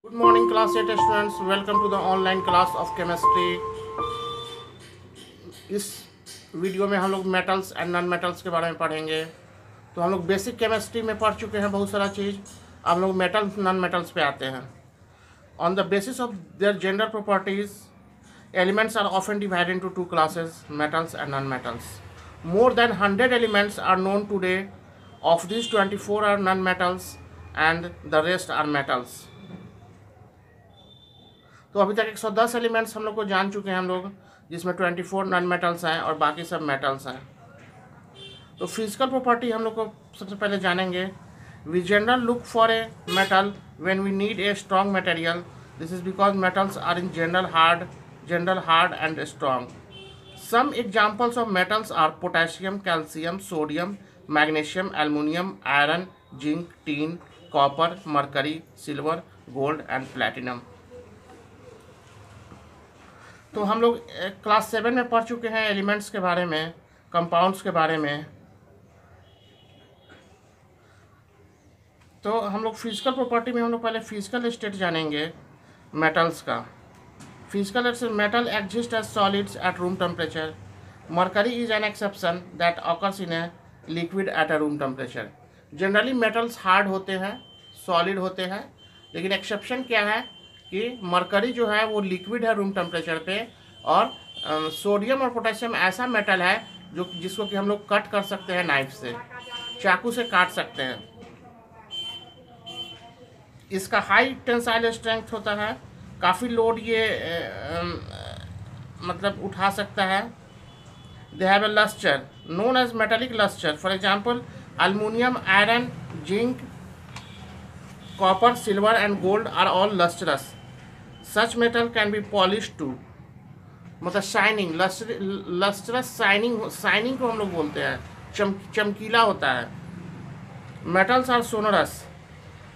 Good morning class 8 students, welcome to the online class of chemistry. इस video में हम लोग मेटल्स एंड नॉन मेटल्स के बारे में पढ़ेंगे। तो हम लोग बेसिक केमिस्ट्री में पढ़ चुके हैं बहुत सारा चीज़। अब हम लोग मेटल्स नॉन मेटल्स पे आते हैं। On the basis of their general properties elements are often divided into two classes, metals and non metals. More than 100 elements are known today. Of these 24 are non-metals and the rest are metals. तो अभी तक 110 elements हम लोग को जान चुके हैं हम लोग, जिसमें 24 नॉन मेटल्स हैं और बाकी सब मेटल्स हैं। तो फिजिकल प्रॉपर्टी हम लोग को सबसे पहले जानेंगे। We general look for a metal when we need a strong material. This is because metals are in general hard and strong. Some examples of metals are potassium, calcium, sodium, magnesium, aluminum, iron, zinc, tin, copper, mercury, silver, gold and platinum. तो हम लोग class 7 में पढ़ चुके हैं elements के बारे में, कंपाउंड्स के बारे में। तो हम लोग फिजिकल प्रॉपर्टी में हम लोग पहले फिजिकल स्टेट जानेंगे मेटल्स का। Physical metal exists as solids at room temperature. Mercury is an exception that occurs in a liquid at a room temperature. Generally metals hard होते हैं, solid होते हैं, लेकिन एक्सेप्शन क्या है कि मरकरी जो है वो लिक्विड है रूम टेम्परेचर पे, और सोडियम और पोटेशियम ऐसा मेटल है जिसको कि हम लोग कट कर सकते हैं, नाइफ से, चाकू से काट सकते हैं। इसका हाई टेंसाइल स्ट्रेंथ होता है, काफ़ी लोड ये मतलब उठा सकता है। They have a lustre known as metallic lustre. For example aluminium, iron, zinc, copper, silver and gold are all lustrous. Such metal can be polish too. मतलब शाइनिंग, लस्टरस शाइनिंग को हम लोग बोलते हैं, चमकीला होता है। Metals are sonorous.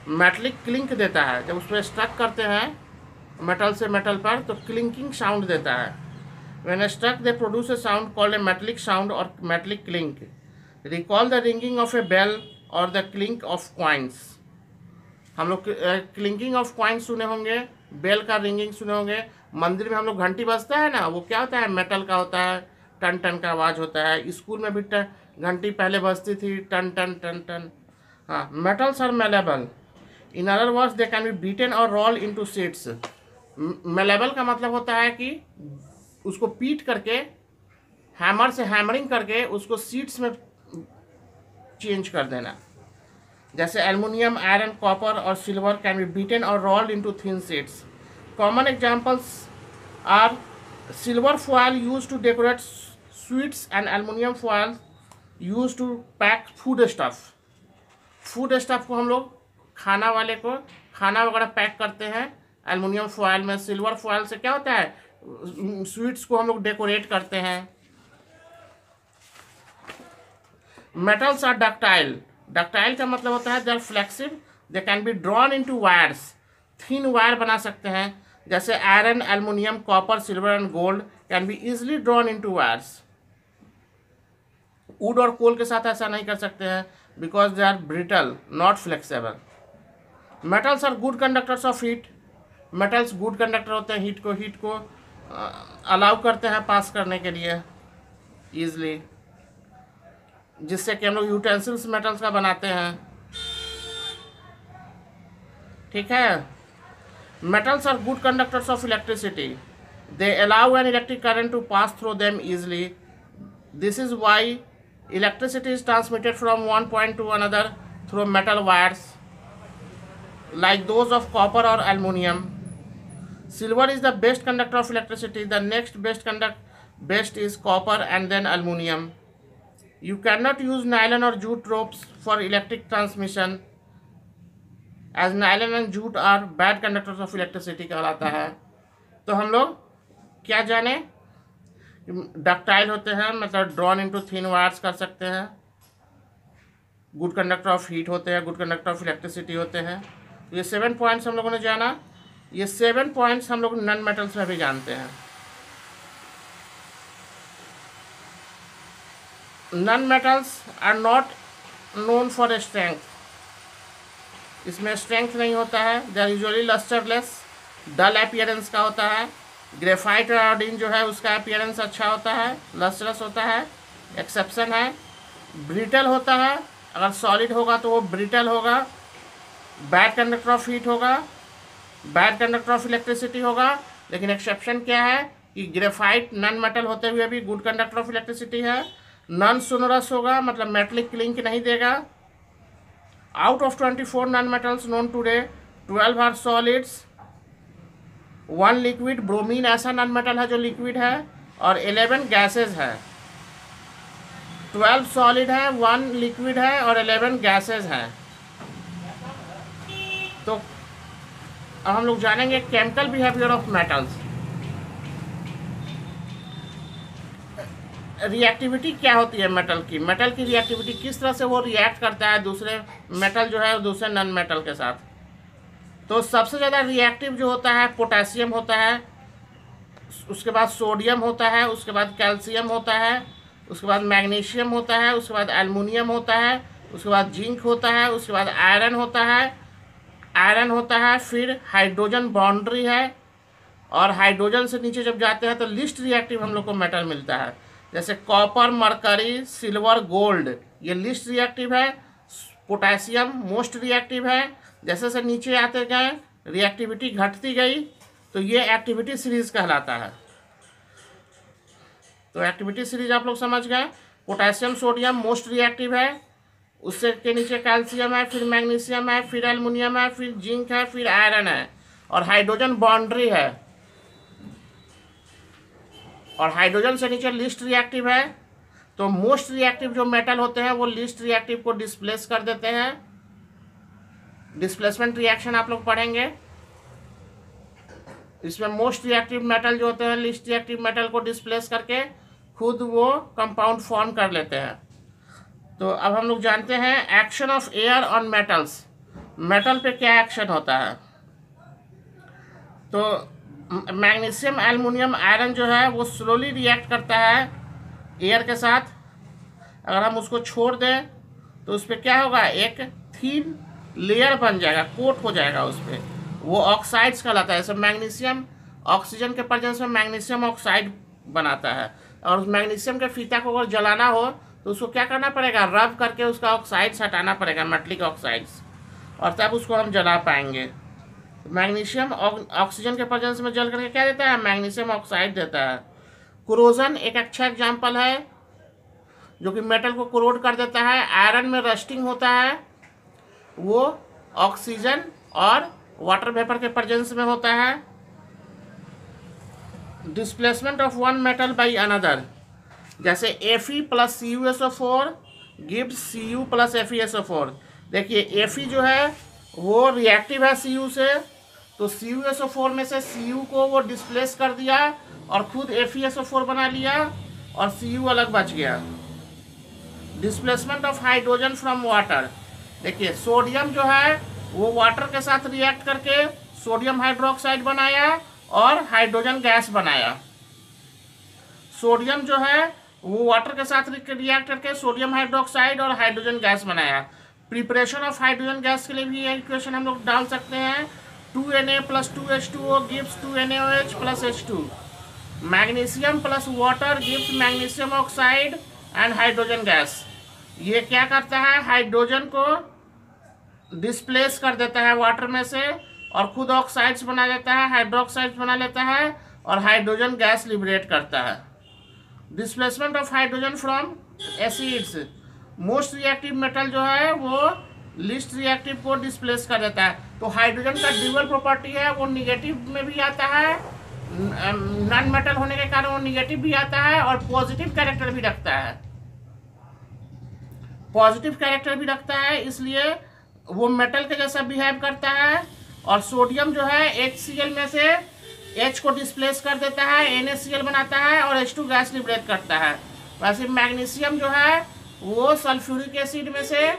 Metallic clink देता है, जब उस पर स्ट्रक करते हैं मेटल से मेटल पर तो क्लिंकिंग साउंड देता है। When struck they produce a sound called a metallic sound और metallic clink. Recall the ringing of a bell और द क्लिंक ऑफ कॉइन्स. हम लोग क्लिंकिंग ऑफ कॉइन्स सुने होंगे, बेल का रिंगिंग सुने होंगे। मंदिर में हम लोग घंटी बजता है ना, वो क्या होता है, मेटल का होता है, टन टन का आवाज़ होता है। स्कूल में भी घंटी पहले बजती थी, टन टन टन टन. हाँ, metals are malleable. In other words they can be beaten और रोल इनटू शीट्स. मेलेबल का मतलब होता है कि उसको पीट करके, हैमर से हैमरिंग करके उसको सीट्स में चेंज कर देना। जैसे एल्युमिनियम, आयरन, कॉपर और सिल्वर कैन बी बीटन और rolled into thin sheets. Common examples are silver foil used to decorate sweets and aluminium foil used to pack food stuff. Food stuff को हम लोग खाना वाले को खाना वगैरह पैक करते हैं एल्युमिनियम फॉयल में. सिल्वर फॉयल से क्या होता है, स्वीट्स को हम लोग डेकोरेट करते हैं. Metals are ductile. डक्टाइल का मतलब होता है they are flexible, they can be drawn into wires. Thin wire बना सकते हैं, जैसे iron, aluminium, copper, silver and gold can be easily drawn into wires. Wood और कोल के साथ ऐसा नहीं कर सकते हैं, because they are brittle, not flexible. Metals are good conductors of heat. Metals good conductor होते हैं, हीट को अलाउ करते हैं पास करने के लिए ईजली, जिससे कि हम लोग यूटेंसिल्स मेटल्स का बनाते हैं. ठीक है. Metals are good conductors of electricity. They allow an electric current to pass through them easily. This is why electricity is transmitted from one point to another through metal wires like those of copper or aluminum. Silver is the best conductor of electricity. The next best is copper and then aluminum. You cannot use nylon or jute ropes for electric transmission, as nylon and jute are bad conductors of electricity कहलाता है. तो हम लोग क्या जाने, ductile होते हैं, मतलब ड्रॉन इनटू थिन वायर्स कर सकते हैं. गुड कंडक्टर ऑफ हीट होते हैं, गुड कंडक्टर ऑफ इलेक्ट्रिसिटी होते हैं. ये 7 पॉइंट्स हम लोगों ने जाना. ये 7 पॉइंट्स हम लोग नॉन मेटल्स में भी जानते हैं. Non metals are not known for strength. इसमें स्ट्रेंथ नहीं होता है, they are usually lustreless, dull appearance का होता है। ग्रेफाइट और आयोडीन जो है उसका अपीयरेंस अच्छा होता है, लस्टरस होता है, एक्सेप्शन है। ब्रिटल होता है, अगर सॉलिड होगा तो वो ब्रिटल होगा। बैड कंडक्टर ऑफ हीट होगा, बैड कंडक्टर ऑफ इलेक्ट्रिसिटी होगा। लेकिन एक्सेप्शन क्या है कि ग्रेफाइट नॉन मेटल होते हुए भी गुड कंडक्टर ऑफ इलेक्ट्रिसिटी है। नॉन सोनोरस होगा, मतलब मेटलिक क्लिंक नहीं देगा। Out of 24 non metals known today 12 are solids, 1 liquid. Bromine ऐसा नॉन मेटल है जो लिक्विड है, और 11 गैसेज है। 12 सॉलिड है, 1 लिक्विड है और 11 गैसेज हैं। तो अब हम लोग जानेंगे chemical behaviour of metals. Reactivity क्या होती है मेटल की? मेटल की रिएक्टिविटी किस तरह से वो रिएक्ट करता है दूसरे मेटल जो है दूसरे नॉन मेटल के साथ। तो सबसे ज़्यादा रिएक्टिव जो होता है पोटेशियम होता है, उसके बाद सोडियम होता है, उसके बाद कैल्शियम होता है, उसके बाद मैग्नीशियम होता है, उसके बाद एल्युमिनियम होता है, उसके बाद जिंक होता है, उसके बाद आयरन होता है, फिर हाइड्रोजन बाउंड्री है। और हाइड्रोजन से नीचे जब जाते हैं तो लिस्ट रिएक्टिव हम लोग को मेटल मिलता है, जैसे कॉपर, मरकरी, सिल्वर, गोल्ड, ये लिस्ट रिएक्टिव है। पोटेशियम मोस्ट रिएक्टिव है। जैसे से नीचे आते गए रिएक्टिविटी घटती गई, तो ये एक्टिविटी सीरीज कहलाता है। तो एक्टिविटी सीरीज आप लोग समझ गए। पोटेशियम, सोडियम मोस्ट रिएक्टिव है, उससे के नीचे कैल्शियम है, फिर मैग्नीशियम है, फिर एल्युमिनियम है, फिर जिंक है, फिर आयरन है, और हाइड्रोजन बाउंड्री है। और हाइड्रोजन से नीचे लिस्ट रिएक्टिव है। तो मोस्ट रिएक्टिव जो मेटल होते हैं वो लिस्ट रिएक्टिव को डिस्प्लेस कर देते हैं। डिस्प्लेसमेंट रिएक्शन आप लोग पढ़ेंगे। इसमें मोस्ट रिएक्टिव मेटल जो होते हैं लिस्ट रिएक्टिव मेटल को डिस्प्लेस करके खुद वो कंपाउंड फॉर्म कर लेते हैं। तो अब हम लोग जानते हैं action of air on metals. Metal पे क्या एक्शन होता है? तो मैग्नीशियम, एल्युमिनियम, आयरन जो है वो स्लोली रिएक्ट करता है एयर के साथ। अगर हम उसको छोड़ दें तो उस पर क्या होगा, एक थीन लेयर बन जाएगा, कोट हो जाएगा उस पर, वो ऑक्साइड्स कहलाता है। जैसे मैग्नीशियम ऑक्सीजन के प्रेजेंस में मैग्नीशियम ऑक्साइड बनाता है, और उस मैग्नीशियम के फीता को अगर जलाना हो तो उसको क्या करना पड़ेगा, रब करके उसका ऑक्साइड्स हटाना पड़ेगा, मेटलिक ऑक्साइड्स, और तब उसको हम जला पाएंगे। मैग्नीशियम ऑक्सीजन के प्रेजेंस में जल करके क्या देता है, मैग्नीशियम ऑक्साइड देता है। कोरोजन एक अच्छा एग्जाम्पल है जो कि मेटल को कोरोड कर देता है। आयरन में रस्टिंग होता है, वो ऑक्सीजन और वाटर वेपर के प्रेजेंस में होता है। Displacement of one metal by another, जैसे Fe plus CuSO4 gives Cu plus FeSO4। देखिए Fe जो है वो रिएक्टिव है Cu से, तो CuSO4 में से Cu को वो डिस्प्लेस कर दिया और खुद FeSO4 बना लिया, और Cu अलग बच गया। Displacement of hydrogen from water, देखिए सोडियम जो है वो वाटर के साथ रिएक्ट करके सोडियम हाइड्रोक्साइड बनाया और हाइड्रोजन गैस बनाया। सोडियम जो है वो वाटर के साथ रिएक्ट करके सोडियम हाइड्रोक्साइड और हाइड्रोजन गैस बनाया। प्रिपरेशन ऑफ हाइड्रोजन गैस के लिए भी ये इक्वेशन हम लोग डाल सकते हैं, 2Na plus 2H2O gives 2NaOH plus H2। Magnesium plus water gives magnesium oxide and hydrogen gas. ये क्या करता है, हाइड्रोजन को डिस्प्लेस कर देता है वाटर में से और खुद ऑक्साइड्स बना देता है, हाइड्रोक्साइड्स बना लेता है और हाइड्रोजन गैस लिबरेट करता है। Displacement of hydrogen from acids, most reactive metal जो है वो लिस्ट रिएक्टिव को डिस्प्लेस कर देता है। तो हाइड्रोजन का ड्यूअल प्रॉपर्टी है, वो निगेटिव में भी आता है, नॉन मेटल होने के कारण वो निगेटिव भी आता है और पॉजिटिव कैरेक्टर भी रखता है। पॉजिटिव कैरेक्टर भी रखता है, इसलिए वो मेटल के जैसा बिहेव करता है। और सोडियम जो है HCl में से H को डिस्प्लेस कर देता है, NaCl बनाता है और H2 गैस लिबरेट करता है। वैसे मैग्नीशियम जो है वो सल्फ्यूरिक एसिड में से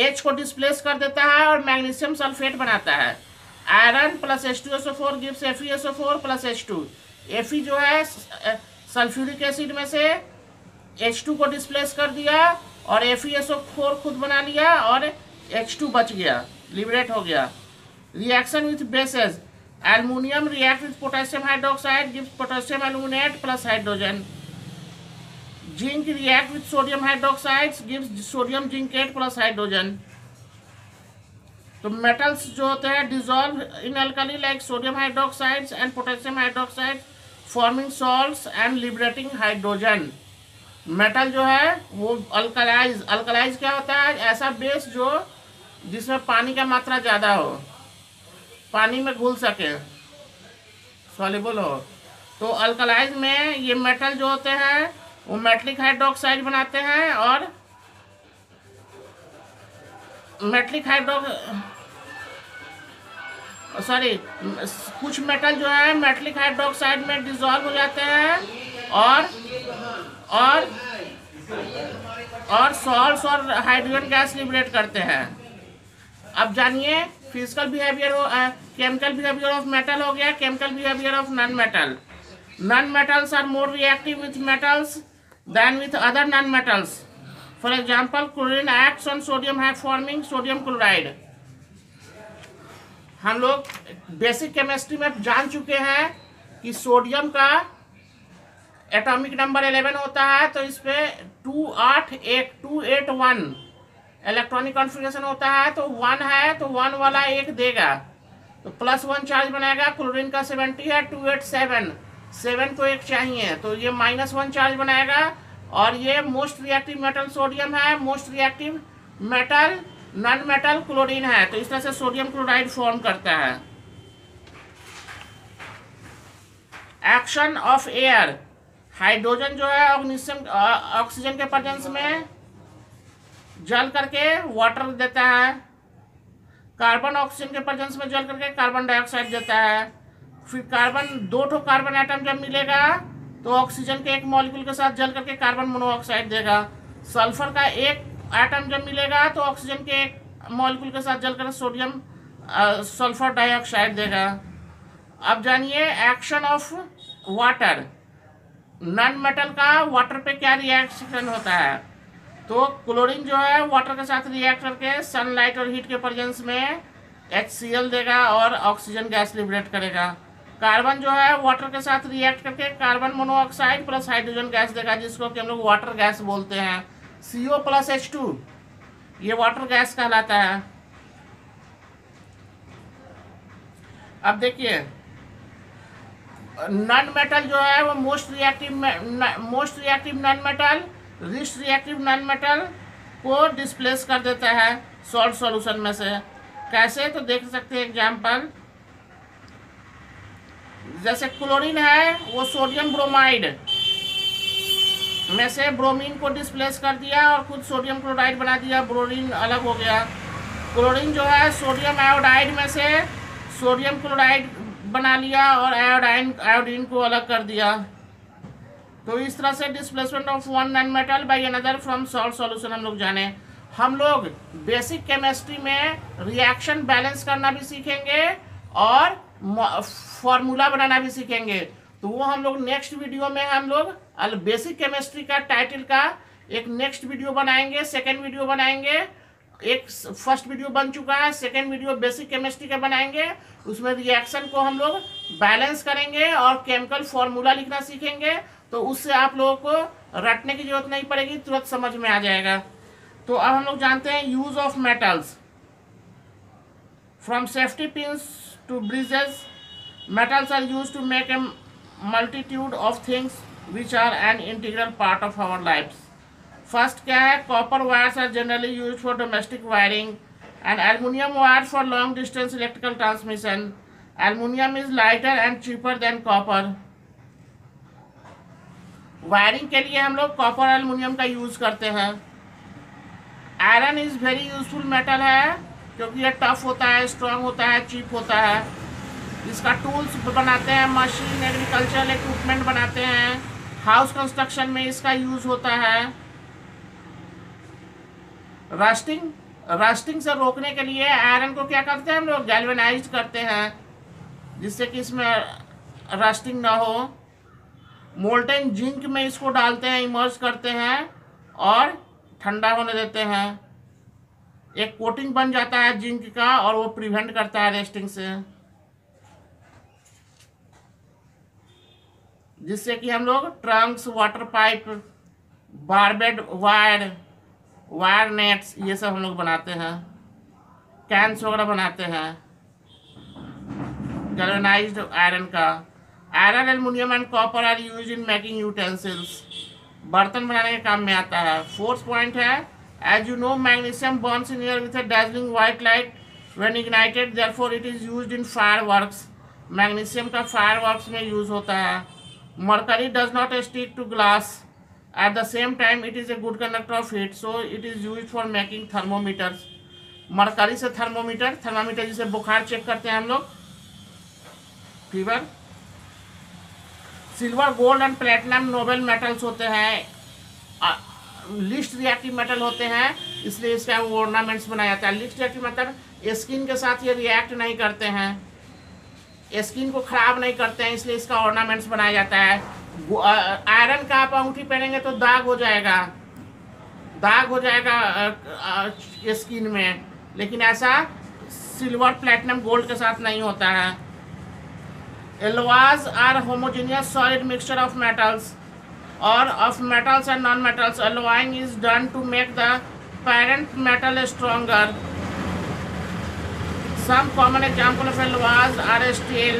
H को डिस्प्लेस कर देता है और मैग्नीशियम सल्फेट बनाता है। Iron plus H2SO4 gives FeSO4 plus H2। Fe जो है सल्फ्यूरिक एसिड में से H2 को डिस्प्लेस कर दिया और FeSO4 खुद बना लिया और H2 बच गया, लिबरेट हो गया। Reaction with bases, aluminium react with potassium hydroxide gives potassium aluminate plus hydrogen. Zinc react with sodium hydroxide gives sodium zincate plus hydrogen. तो मेटल्स जो होते हैं dissolve in alkali like sodium hydroxides and potassium hydroxide forming salts and liberating hydrogen. Metal जो है वो अल्कलाइज क्या होता है? ऐसा बेस जो जिसमें पानी का मात्रा ज़्यादा हो, पानी में घुल सके, सॉल्युबल हो। तो अल्कलाइज में ये मेटल जो होते हैं वो मेटलिक हाइड्रोक्साइड बनाते हैं और कुछ मेटल जो है मेटलिक हाइड्रोक्साइड में डिसॉल्व हो जाते हैं और सॉल्ट्स और हाइड्रोजन गैस लिबरेट करते हैं। अब जानिए physical behaviour, chemical behaviour of metal हो गया, chemical behaviour of non metal. Non metals are more reactive with metals than with other non metals. For example chlorine acts on sodium है forming sodium chloride. हम लोग basic chemistry में जान चुके हैं कि सोडियम का एटॉमिक नंबर 11 होता है, तो इस पे 281 इलेक्ट्रॉनिक कॉन्फ़िगरेशन होता है। तो 1 है तो 1 वाला 1 देगा तो +1 चार्ज बनाएगा। क्लोरीन का 70 है, 287, 7 को 1 चाहिए तो ये -1 चार्ज बनाएगा। और ये मोस्ट रिएक्टिव मेटल सोडियम है, most reactive metal non metal chlorine है। तो इस तरह से सोडियम क्लोराइड फॉर्म करता है। एक्शन ऑफ एयर, हाइड्रोजन जो है ऑक्सीजन के प्रेजेंस में जल करके वाटर देता है, कार्बन ऑक्सीजन के प्रेजेंस में जल करके कार्बन डाइऑक्साइड देता है। फिर दो कार्बन एटम जब मिलेगा तो ऑक्सीजन के एक मॉलिक्यूल के साथ जल करके कार्बन मोनोऑक्साइड देगा। सल्फर का एक एटम जब मिलेगा तो ऑक्सीजन के एक मॉलिक्यूल के साथ जलकर सोडियम सल्फर डाइऑक्साइड देगा। अब जानिए action of water, non metal का वाटर पे क्या रिएक्शन होता है। तो क्लोरीन जो है वाटर के साथ रिएक्ट करके सनलाइट और हीट के प्रेजेंस में HCl देगा और ऑक्सीजन गैस लिबरेट करेगा। कार्बन जो है वाटर के साथ रिएक्ट करके carbon monoxide plus hydrogen gas देगा, जिसको कि हम लोग वाटर गैस बोलते हैं। CO + H2 ये वाटर गैस कहलाता है। अब देखिए नॉन मेटल जो है वो most reactive non metal least reactive non metal को डिस्प्लेस कर देता है सॉल्ट सॉल्यूशन में से। कैसे? तो देख सकते हैं एग्जांपल, जैसे क्लोरीन है वो सोडियम ब्रोमाइड में से ब्रोमीन को डिस्प्लेस कर दिया और खुद सोडियम क्लोराइड बना दिया, ब्रोमीन अलग हो गया। क्लोरीन जो है सोडियम आयोडाइड में से सोडियम क्लोराइड बना लिया और आयोडीन को अलग कर दिया। तो इस तरह से displacement of one non metal by another from salt solution हम लोग जाने। हम लोग बेसिक केमिस्ट्री में रिएक्शन बैलेंस करना भी सीखेंगे और फॉर्मूला बनाना भी सीखेंगे। तो वो हम लोग नेक्स्ट वीडियो में हम लोग बेसिक केमिस्ट्री का टाइटल का एक नेक्स्ट वीडियो बनाएंगे, सेकेंड वीडियो बनाएंगे। एक फर्स्ट वीडियो बन चुका है, सेकेंड वीडियो बेसिक केमिस्ट्री का बनाएंगे। उसमें रिएक्शन को हम लोग बैलेंस करेंगे और केमिकल फॉर्मूला लिखना सीखेंगे। तो उससे आप लोगों को रटने की जरूरत नहीं पड़ेगी, तुरंत समझ में आ जाएगा। तो अब हम लोग जानते हैं use of metals. From safety pins to bridges, metals are used to make a multitude of things which are an integral part of our lives. First क्या है, copper wires are generally used for domestic wiring and aluminium wires for long distance electrical transmission. Aluminium is lighter and cheaper than copper. Wiring के लिए हम लोग copper aluminium का use करते हैं। Iron is very useful metal है क्योंकि ये टफ होता है, स्ट्रांग होता है, चीप होता है। इसका टूल्स बनाते हैं, मशीन एग्रीकल्चरल इक्विपमेंट बनाते हैं, हाउस कंस्ट्रक्शन में इसका यूज़ होता है। रस्टिंग से रोकने के लिए आयरन को क्या करते हैं हम लोग, गैल्वेनाइज करते हैं जिससे कि इसमें रस्टिंग ना हो। मोल्टेन जिंक में इसको डालते हैं, इमर्ज करते हैं और ठंडा होने देते हैं, एक कोटिंग बन जाता है जिंक का और वो प्रिवेंट करता है रेस्टिंग से, जिससे कि हम लोग Trunks, water pipe, barbed wire, wire nets, ये सब हम लोग बनाते हैं, कैंस वगैरह बनाते हैं। गैल्वेनाइज्ड आयरन का, iron, aluminium and copper are use in making utensils, बर्तन बनाने के काम में आता है। फोर्थ पॉइंट है, as you know magnesium burns in air with a dazzling white light when ignited, therefore it is used in fireworks, magnesium का fireworks में यूज होता है। Mercury does not stick to glass, at the same time it is a good conductor of heat, so it is use for making thermometers. Mercury से thermometer जिसे बुखार check करते हैं हम लोग, fever. Silver, gold and platinum noble metals होते हैं, least reactive metal होते हैं, इसलिए इसका ऑर्नामेंट्स बनाया जाता है। लिस्ट रिएक्टिव मतलब स्किन के साथ ये रिएक्ट नहीं करते हैं, स्किन को खराब नहीं करते हैं, इसलिए इसका ऑर्नामेंट्स बनाया जाता है। आयरन का आप अंगूठी पहनेंगे तो दाग हो जाएगा स्किन में, लेकिन ऐसा सिल्वर, प्लेटिनम, गोल्ड के साथ नहीं होता है। Alloys are homogeneous solid mixture of metals और of metals and non metals. Alloying is done to make the parent metal stronger. Some common example of alloys are steel,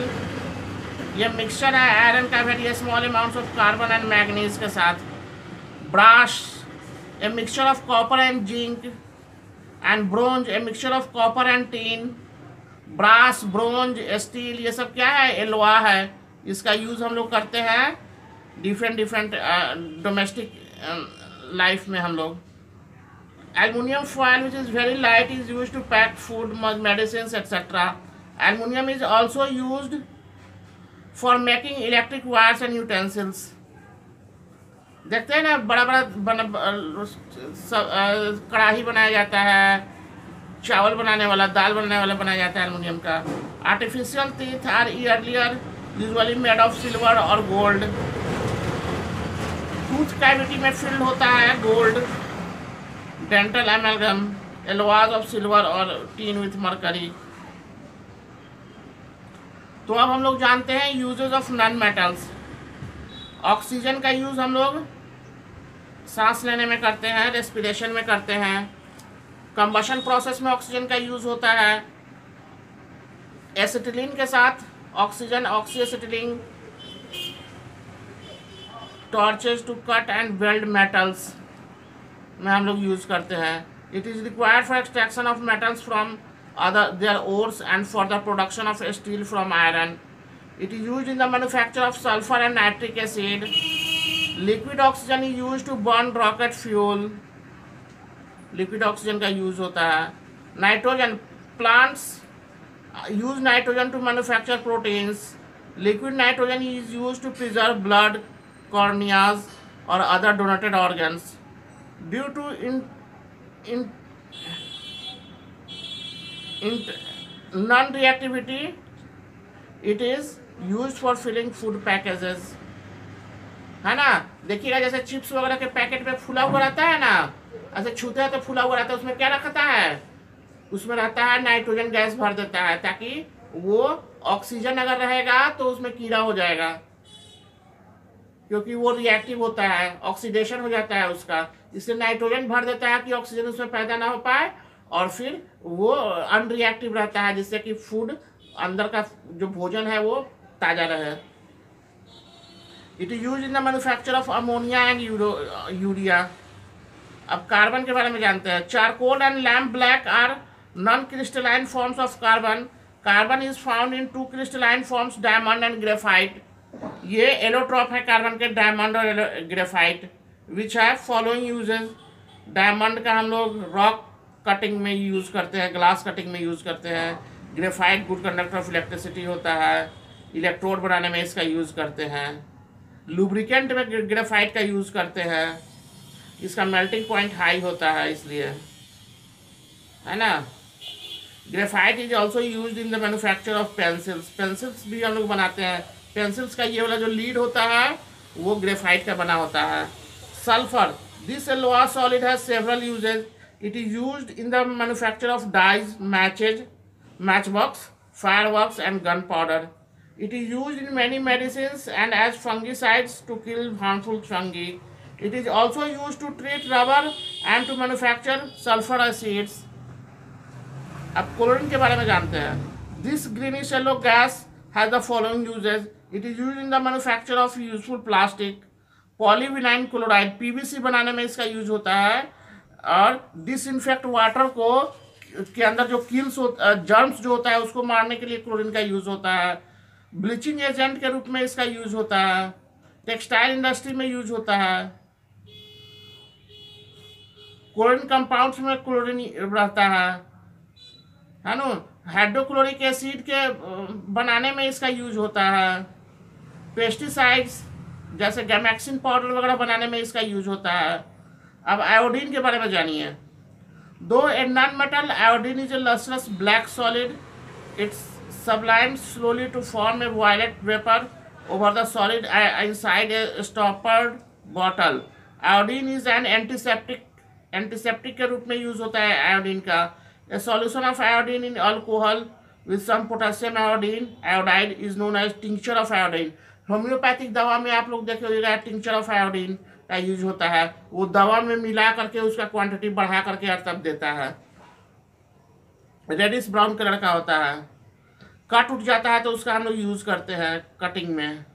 ये mixture है iron का very small amounts of carbon and manganese के साथ। Brass, a mixture of copper and zinc, and bronze, a mixture of copper and tin. Brass, bronze, steel, ये सब क्या है? एलोआ है। इसका यूज़ हम लोग करते हैं डिफरेंट डोमेस्टिक लाइफ में हम लोग। Aluminium foil which is very light is use to pack food, medicine etcetera. Aluminium is also used for making electric wires and utensils. देखते हैं ना, बड़ा कढ़ाई बनाया जाता है, चावल बनाने वाला, दाल बनाने वाला बनाया जाता है एल्युमिनियम का। Artificial teeth are earlier usually made of silver और गोल्ड। टूथ कैविटी में फिल्ड होता है gold. Dental amalgam, alloys of silver और टीन विथ मरकरी। तो अब हम लोग जानते हैं uses of non metals. Oxygen का यूज़ हम लोग सांस लेने में करते हैं, रेस्पिरेशन में करते हैं। कंबशन प्रोसेस में ऑक्सीजन का यूज़ होता है। एसिटिलीन के साथ oxygen, oxyacetylene. Torches to cut and weld metals में हम लोग यूज़ करते हैं। It is required for extraction of metals from other their ores and for the production of steel from iron. It is used in the manufacture of sulfur and nitric acid. Liquid oxygen is used to burn rocket fuel. Liquid oxygen का use होता है। Nitrogen, plants use nitrogen to manufacture proteins. Liquid nitrogen is used to preserve blood, corneas or other donated organs. Due to non-reactivity, it is used for filling food packages, है ना। देखिएगा जैसे chips वगैरह के packet में फूला हुआ रहता है ना, ऐसे छूते हैं तो फूला हुआ रहता है, उसमें क्या रखता है? उसमें रहता है नाइट्रोजन गैस भर देता है, ताकि वो ऑक्सीजन अगर रहेगा तो उसमें कीड़ा हो जाएगा, क्योंकि वो रिएक्टिव होता है, ऑक्सीडेशन हो जाता है उसका, इसलिए नाइट्रोजन भर देता है कि ऑक्सीजन उसमें पैदा ना हो पाए, और फिर वो अनरिएक्टिव रहता है, जिससे कि फूड, अंदर का जो भोजन है वो ताज़ा रहे। It is use in the manufacture of ammonia and urea. अब कार्बन के बारे में जानते हैं। Charcoal and lamp black are non crystalline forms of carbon. Carbon is found in 2 crystalline forms, diamond and graphite. ये एलोट्रॉप है carbon के, diamond और graphite, which have following uses. Diamond का हम लोग रॉक कटिंग में यूज़ करते हैं, ग्लास कटिंग में यूज़ करते हैं। Graphite good conductor of electricity होता है, इलेक्ट्रोड बनाने में इसका यूज़ करते हैं। लुब्रिकेंट में ग्रेफाइट का यूज़ करते हैं, इसका मेल्टिंग पॉइंट हाई होता है इसलिए, है ना। Graphite is also use in the manufacture of pencils. Pencils भी हम लोग बनाते हैं। पेंसिल्स का ये वाला जो लीड होता है वो ग्रेफाइट का बना होता है। Sulphur, This LOR solid has several uses. It is used in the manufacture of dyes, matches, matchbox, fireworks, and gunpowder. It is used in many medicines and as fungicides to kill harmful fungi. It is also used to treat rubber and to manufacture sulfur acids. अब chlorine के बारे में जानते हैं. This greenish yellow gas has the following uses. It is used in the manufacture of useful plastic. Polyvinyl chloride PVC बनाने में इसका use होता है. और डिसइंफेक्ट वाटर को के अंदर जो किल्स जर्म्स जो होता है उसको मारने के लिए क्लोरीन का यूज होता है. ब्लीचिंग एजेंट के रूप में इसका यूज होता है. टेक्सटाइल इंडस्ट्री में यूज होता है. क्लोरीन कंपाउंड्स में क्लोरीन रहता है ना. हाइड्रोक्लोरिक एसिड के बनाने में इसका यूज होता है. पेस्टिसाइड्स जैसे गैमेक्सिन पाउडर वगैरह बनाने में इसका यूज होता है. अब आयोडीन के बारे में जानिए. दो a non metal, iodine is a lustrous black solid. It's sublimes slowly to form a violet vapor over the solid inside a stoppered bottle. Iodine is an antiseptic के रूप में यूज होता है आयोडीन का. A solution of iodine in alcohol with some potassium iodide is known as tincture of iodine. Homeopathic दवा में आप लोग देखे होगा टिंक्चर ऑफ आयोडीन का यूज होता है. वो दवा में मिला करके उसका क्वांटिटी बढ़ा करके तब देता है. रेडिश ब्राउन कलर का होता है. कट उठ जाता है तो उसका हम लोग यूज़ करते हैं कटिंग में.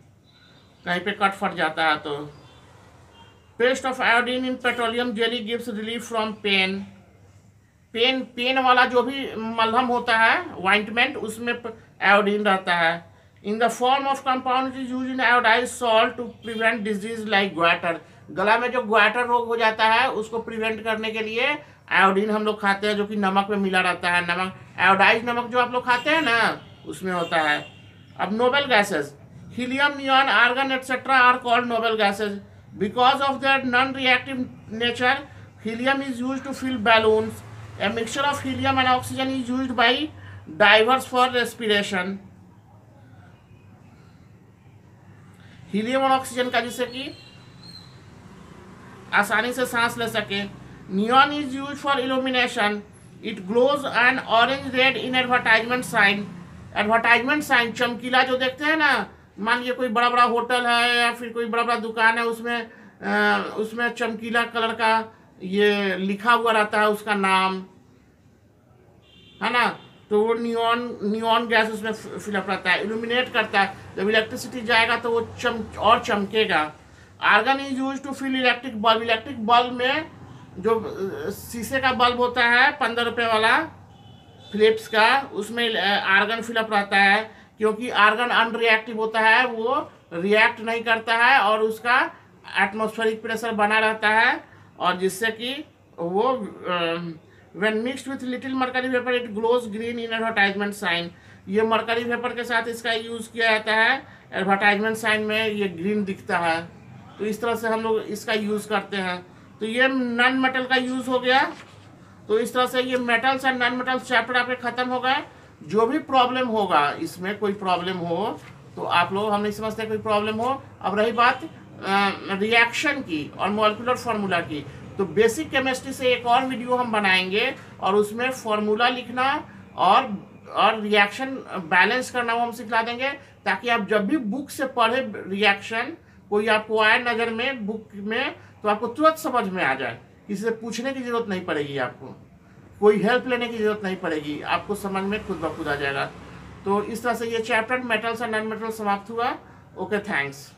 कहीं पे कट फट जाता है तो. Paste of iodine in petroleum jelly gives relief from pain. Pain वाला जो भी मलहम होता है ऑइंटमेंट उसमें आयोडीन रहता है. In the form of compound is use in iodised salt to prevent disease like goitre. गला में जो ग्वाटर रोग हो जाता है उसको प्रिवेंट करने के लिए आयोडीन हम लोग खाते हैं जो कि नमक में मिला रहता है. नमक आयोडाइज नमक जो आप लोग खाते हैं ना उसमें होता है. अब noble gases helium, neon, argon etcetera are called noble gases because of their non reactive nature. Helium is used to fill balloons. A mixture of helium and oxygen is used by divers for respiration. Helium और oxygen का जिससे कि आसानी से सांस ले सके. Neon is use for illumination. It glows an orange red in advertisement sign. Advertisement sign चमकीला जो देखते हैं ना, मान लीजिए कोई बड़ा बड़ा होटल है या फिर कोई बड़ा बड़ा दुकान है उसमें चमकीला कलर का ये लिखा हुआ रहता है उसका नाम है ना. तो वो नियॉन गैस उसमें फिलअप रहता है, इल्यूमिनेट करता है. जब इलेक्ट्रिसिटी जाएगा तो वो चमकेगा. Argon is use to fill electric bulb. Electric bulb में जो शीशे का बल्ब होता है 15 रुपये वाला फिलिप्स का, उसमें आर्गन फिलअप रहता है क्योंकि आर्गन अनरिएक्टिव होता है. वो रिएक्ट नहीं करता है और उसका एटमॉस्फेरिक प्रेशर बना रहता है और जिससे कि वो when mixed with little mercury vapour it glows green in advertisement sign. ये मरकरी वेपर के साथ इसका यूज़ किया जाता है. एडवर्टाइजमेंट साइन में ये ग्रीन दिखता है. तो इस तरह से हम लोग इसका यूज़ करते हैं. तो ये नॉन मेटल का यूज़ हो गया. तो इस तरह से ये metals and non metals chapter आपके ख़त्म हो गए. जो भी प्रॉब्लम होगा इसमें कोई प्रॉब्लम हो तो आप लोग, हम नहीं समझते कोई प्रॉब्लम हो. अब रही बात रिएक्शन की और मॉलिक्यूलर फार्मूला की, तो बेसिक केमिस्ट्री से एक और वीडियो हम बनाएंगे और उसमें फार्मूला लिखना और रिएक्शन बैलेंस करना वो हम सिखला देंगे, ताकि आप जब भी बुक से पढ़े रिएक्शन कोई आपको आए नज़र में बुक में तो आपको तुरंत समझ में आ जाए. किसी से पूछने की ज़रूरत नहीं पड़ेगी, आपको कोई हेल्प लेने की ज़रूरत नहीं पड़ेगी, आपको समझ में खुद ब खुद आ जाएगा. तो इस तरह से ये chapter metals and non metals समाप्त हुआ. Okay, thanks.